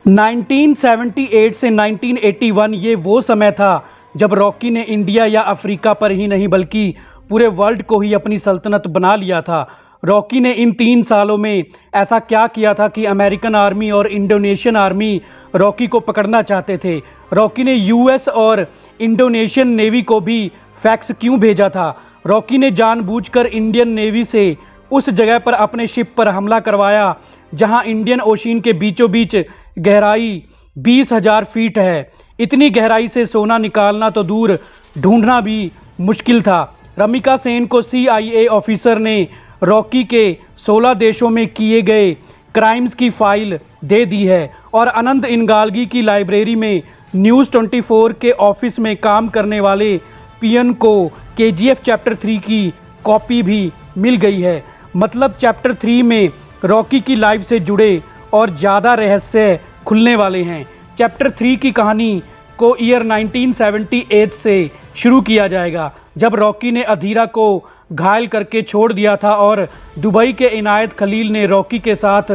1978 से 1981 ये वो समय था जब रॉकी ने इंडिया या अफ्रीका पर ही नहीं बल्कि पूरे वर्ल्ड को ही अपनी सल्तनत बना लिया था। रॉकी ने इन 3 सालों में ऐसा क्या किया था कि अमेरिकन आर्मी और इंडोनेशियन आर्मी रॉकी को पकड़ना चाहते थे। रॉकी ने यूएस और इंडोनेशियन नेवी को भी फैक्स क्यों भेजा था। रॉकी ने जानबूझकर इंडियन नेवी से उस जगह पर अपने शिप पर हमला करवाया जहां इंडियन ओशियन के बीचों बीच गहराई 20,000 फीट है। इतनी गहराई से सोना निकालना तो दूर, ढूंढना भी मुश्किल था। रमिका सेन को CIA ऑफिसर ने रॉकी के 16 देशों में किए गए क्राइम्स की फाइल दे दी है और अनंत इंगालगी की लाइब्रेरी में न्यूज़ 24 के ऑफिस में काम करने वाले पियन को KGF चैप्टर 3 की कॉपी भी मिल गई है। मतलब चैप्टर 3 में रॉकी की लाइफ से जुड़े और ज़्यादा रहस्य खुलने वाले हैं। चैप्टर 3 की कहानी को ईयर 1978 से शुरू किया जाएगा जब रॉकी ने अधीरा को घायल करके छोड़ दिया था और दुबई के इनायत खलील ने रॉकी के साथ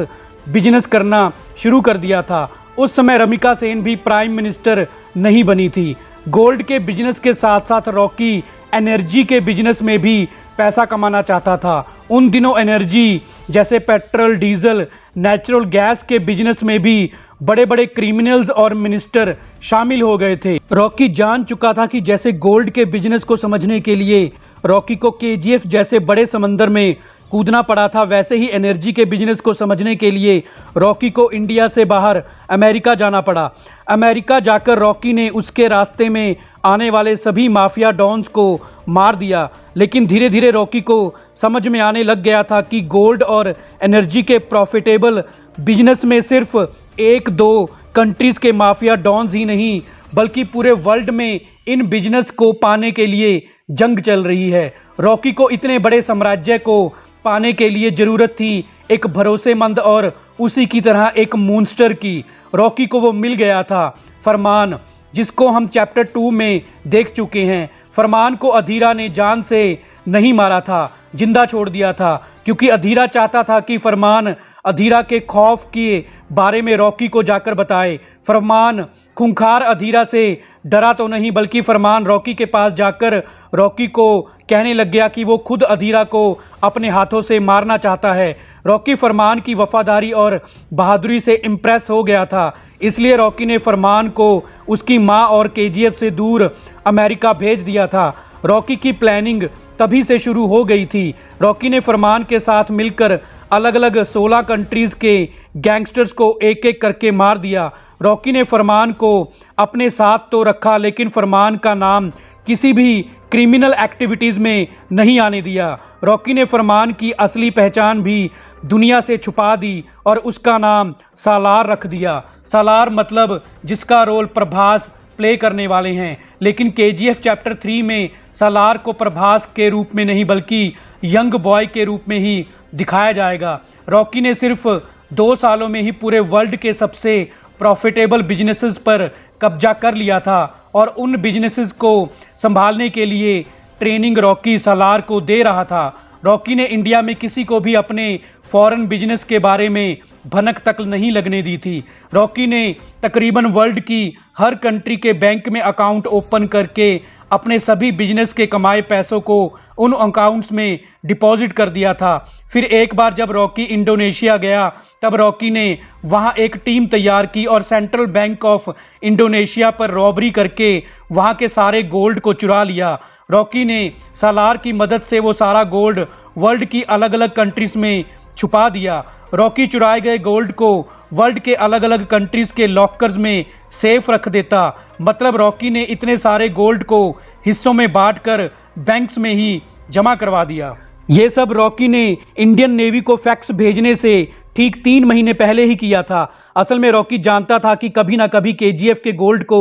बिजनेस करना शुरू कर दिया था। उस समय रमिका सेन भी प्राइम मिनिस्टर नहीं बनी थी। गोल्ड के बिजनेस के साथ साथ रॉकी एनर्जी के बिजनेस में भी पैसा कमाना चाहता था। उन दिनों एनर्जी जैसे पेट्रोल, डीजल, नेचुरल गैस के बिजनेस में भी बड़े बड़े क्रिमिनल्स और मिनिस्टर शामिल हो गए थे। रॉकी जान चुका था कि जैसे गोल्ड के बिजनेस को समझने के लिए रॉकी को KGF जैसे बड़े समंदर में कूदना पड़ा था, वैसे ही एनर्जी के बिजनेस को समझने के लिए रॉकी को इंडिया से बाहर अमेरिका जाना पड़ा। अमेरिका जाकर रॉकी ने उसके रास्ते में आने वाले सभी माफिया डॉन्स को मार दिया। लेकिन धीरे धीरे रॉकी को समझ में आने लग गया था कि गोल्ड और एनर्जी के प्रॉफिटेबल बिजनेस में सिर्फ 1-2 कंट्रीज़ के माफिया डॉन्स ही नहीं बल्कि पूरे वर्ल्ड में इन बिजनेस को पाने के लिए जंग चल रही है। रॉकी को इतने बड़े साम्राज्य को पाने के लिए ज़रूरत थी एक भरोसेमंद और उसी की तरह एक मॉन्स्टर की। रॉकी को वो मिल गया था, फरमान, जिसको हम चैप्टर 2 में देख चुके हैं। फरमान को अधीरा ने जान से नहीं मारा था, जिंदा छोड़ दिया था, क्योंकि अधीरा चाहता था कि फरमान अधीरा के खौफ के बारे में रॉकी को जाकर बताए। फरमान खूंखार अधीरा से डरा तो नहीं बल्कि फरमान रॉकी के पास जाकर रॉकी को कहने लग गया कि वो खुद अधीरा को अपने हाथों से मारना चाहता है। रॉकी फरमान की वफादारी और बहादुरी से इम्प्रेस हो गया था, इसलिए रॉकी ने फरमान को उसकी माँ और KGF से दूर अमेरिका भेज दिया था। रॉकी की प्लानिंग तभी से शुरू हो गई थी। रॉकी ने फरमान के साथ मिलकर अलग अलग 16 कंट्रीज़ के गैंगस्टर्स को एक एक करके मार दिया। रॉकी ने फरमान को अपने साथ तो रखा लेकिन फरमान का नाम किसी भी क्रिमिनल एक्टिविटीज़ में नहीं आने दिया। रॉकी ने फरमान की असली पहचान भी दुनिया से छुपा दी और उसका नाम सालार रख दिया। सालार मतलब जिसका रोल प्रभास प्ले करने वाले हैं। लेकिन KGF चैप्टर 3 में सालार को प्रभास के रूप में नहीं बल्कि यंग बॉय के रूप में ही दिखाया जाएगा। रॉकी ने सिर्फ 2 सालों में ही पूरे वर्ल्ड के सबसे प्रॉफिटेबल बिजनेसेस पर कब्जा कर लिया था और उन बिजनेसेस को संभालने के लिए ट्रेनिंग रॉकी सालार को दे रहा था। रॉकी ने इंडिया में किसी को भी अपने फॉरेन बिजनेस के बारे में भनक तक नहीं लगने दी थी। रॉकी ने तकरीबन वर्ल्ड की हर कंट्री के बैंक में अकाउंट ओपन करके अपने सभी बिजनेस के कमाए पैसों को उन अकाउंट्स में डिपॉजिट कर दिया था। फिर एक बार जब रॉकी इंडोनेशिया गया तब रॉकी ने वहां एक टीम तैयार की और सेंट्रल बैंक ऑफ इंडोनेशिया पर रॉबरी करके वहां के सारे गोल्ड को चुरा लिया। रॉकी ने सालार की मदद से वो सारा गोल्ड वर्ल्ड की अलग अलग कंट्रीज़ में छुपा दिया। रॉकी चुराए गए गोल्ड को वर्ल्ड के अलग अलग कंट्रीज़ के लॉकर्स में सेफ रख देता। मतलब रॉकी ने इतने सारे गोल्ड को हिस्सों में बांटकर बैंक्स में ही जमा करवा दिया। ये सब रॉकी ने इंडियन नेवी को फैक्स भेजने से ठीक 3 महीने पहले ही किया था। असल में रॉकी जानता था कि कभी ना कभी KGF के गोल्ड को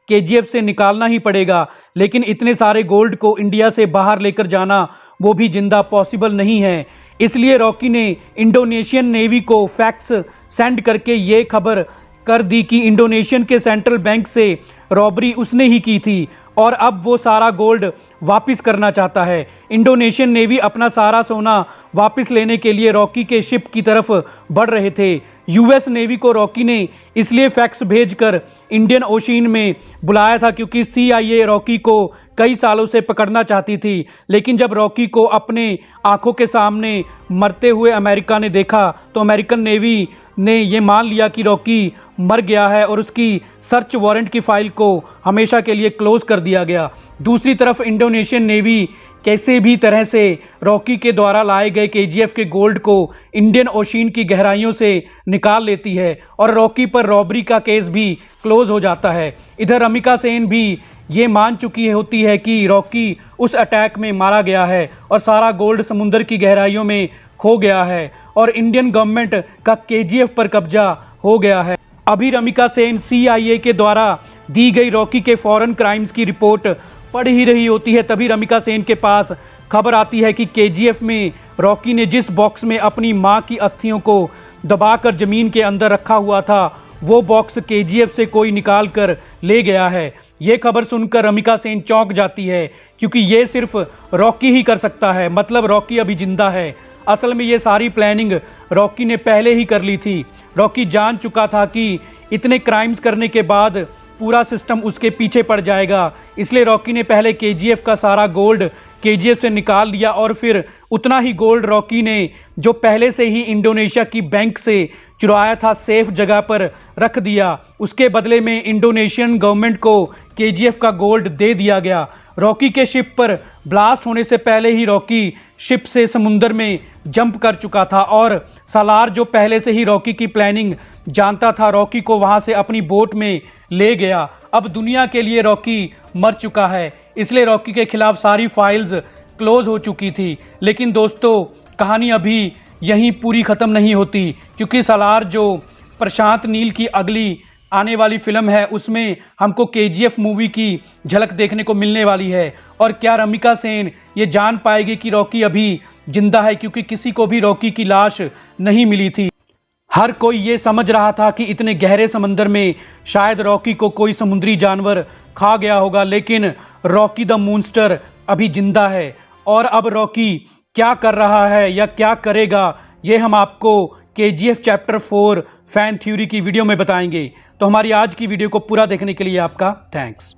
KGF से निकालना ही पड़ेगा, लेकिन इतने सारे गोल्ड को इंडिया से बाहर लेकर जाना वो भी जिंदा पॉसिबल नहीं है। इसलिए रॉकी ने इंडोनेशियन नेवी को फैक्स सेंड करके ये खबर कर दी कि इंडोनेशियन के सेंट्रल बैंक से रॉबरी उसने ही की थी और अब वो सारा गोल्ड वापस करना चाहता है। इंडोनेशियन नेवी अपना सारा सोना वापस लेने के लिए रॉकी के शिप की तरफ बढ़ रहे थे। यूएस नेवी को रॉकी ने इसलिए फैक्स भेजकर इंडियन ओशियन में बुलाया था क्योंकि CIA रॉकी को कई सालों से पकड़ना चाहती थी। लेकिन जब रॉकी को अपने आंखों के सामने मरते हुए अमेरिका ने देखा तो अमेरिकन नेवी ने ये मान लिया कि रॉकी मर गया है और उसकी सर्च वारंट की फाइल को हमेशा के लिए क्लोज कर दिया गया। दूसरी तरफ इंडोनेशियन नेवी कैसे भी तरह से रॉकी के द्वारा लाए गए KGF के गोल्ड को इंडियन ओशियन की गहराइयों से निकाल लेती है और रॉकी पर रॉबरी का केस भी क्लोज हो जाता है। इधर रमिका सेन भी ये मान चुकी होती है कि रॉकी उस अटैक में मारा गया है और सारा गोल्ड समुद्र की गहराइयों में खो गया है और इंडियन गवर्नमेंट का KGF पर कब्जा हो गया है। अभी रमिका सेन CIA के द्वारा दी गई रॉकी के फॉरेन क्राइम्स की रिपोर्ट पढ़ ही रही होती है, तभी रमिका सेन के पास खबर आती है कि KGF में रॉकी ने जिस बॉक्स में अपनी मां की अस्थियों को दबाकर जमीन के अंदर रखा हुआ था वो बॉक्स KGF से कोई निकाल कर ले गया है। ये खबर सुनकर रमिका सेन चौंक जाती है क्योंकि ये सिर्फ रॉकी ही कर सकता है, मतलब रॉकी अभी जिंदा है। असल में ये सारी प्लानिंग रॉकी ने पहले ही कर ली थी। रॉकी जान चुका था कि इतने क्राइम्स करने के बाद पूरा सिस्टम उसके पीछे पड़ जाएगा, इसलिए रॉकी ने पहले KGF का सारा गोल्ड KGF से निकाल लिया और फिर उतना ही गोल्ड रॉकी ने जो पहले से ही इंडोनेशिया की बैंक से चुराया था सेफ जगह पर रख दिया। उसके बदले में इंडोनेशियन गवर्नमेंट को KGF का गोल्ड दे दिया गया। रॉकी के शिप पर ब्लास्ट होने से पहले ही रॉकी शिप से समुंदर में जंप कर चुका था और सालार जो पहले से ही रॉकी की प्लानिंग जानता था रॉकी को वहां से अपनी बोट में ले गया। अब दुनिया के लिए रॉकी मर चुका है, इसलिए रॉकी के खिलाफ सारी फाइल्स क्लोज हो चुकी थी। लेकिन दोस्तों कहानी अभी यहीं पूरी ख़त्म नहीं होती क्योंकि सालार जो प्रशांत नील की अगली आने वाली फिल्म है उसमें हमको KGF मूवी की झलक देखने को मिलने वाली है। और क्या रमिका सेन ये जान पाएगी कि रॉकी अभी जिंदा है, क्योंकि किसी को भी रॉकी की लाश नहीं मिली थी। हर कोई ये समझ रहा था कि इतने गहरे समंदर में शायद रॉकी को कोई समुद्री जानवर खा गया होगा, लेकिन रॉकी द मॉन्स्टर अभी जिंदा है। और अब रॉकी क्या कर रहा है या क्या करेगा ये हम आपको KGF चैप्टर 4 फैन थ्योरी की वीडियो में बताएंगे। तो हमारी आज की वीडियो को पूरा देखने के लिए आपका थैंक्स।